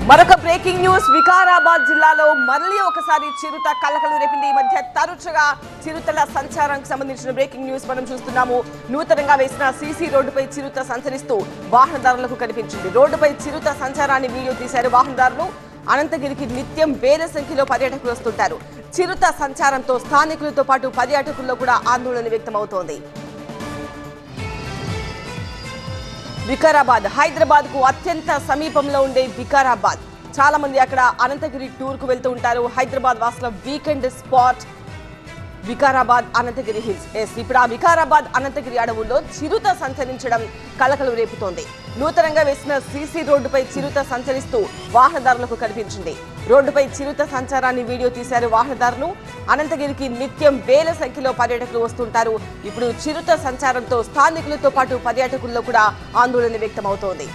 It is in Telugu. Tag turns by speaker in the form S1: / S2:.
S1: మరొక బ్రేకింగ్ న్యూస్ వికారాబాద్ జిల్లాలో మళ్ళీ ఒకసారి చిరుత కలకలం రేపింది. ఈ మధ్య తరచుగా చిరుతల సంచారానికి సంబంధించిన బ్రేకింగ్ న్యూస్ మనం చూస్తున్నాము. నూతనంగా వేసిన సీసీ రోడ్డుపై చిరుత సంచరిస్తూ వాహనదారులకు కనిపించింది. రోడ్డుపై చిరుత సంచారాన్ని వీడియో తీశారు వాహనదారులు. అనంతగిరికి నిత్యం వేల సంఖ్యలో పర్యాటకులు వస్తుంటారు. చిరుత సంచారంతో స్థానికులతో పాటు పర్యాటకుల్లో కూడా ఆందోళన వ్యక్తమవుతోంది. వికారాబాద్ హైదరాబాద్ కు అత్యంత సమీపంలో ఉండే వికారాబాద్, చాలా మంది అక్కడ అనంతగిరి టూర్ కు వెళ్తూ ఉంటారు. హైదరాబాద్ వాసుల weekend spot Vikarabad Anantagiri hills. ఇప్పుడు ఆ వికారాబాద్ అనంతగిరి అడవుల్లో చిరుత సంచరించడం కలకలం రేపుతోంది. నూతనంగా వేసిన సీసీ రోడ్డుపై చిరుత సంచరిస్తూ వాహనదారులకు కనిపించింది. రోడ్డుపై చిరుత సంచారాన్ని వీడియో తీశారు వాహనదారులు. అనంతగిరికి నిత్యం వేల సంఖ్యలో పర్యాటకులు వస్తుంటారు. ఇప్పుడు చిరుత సంచారంతో స్థానికులతో పాటు పర్యాటకుల్లో కూడా ఆందోళన వ్యక్తమవుతోంది.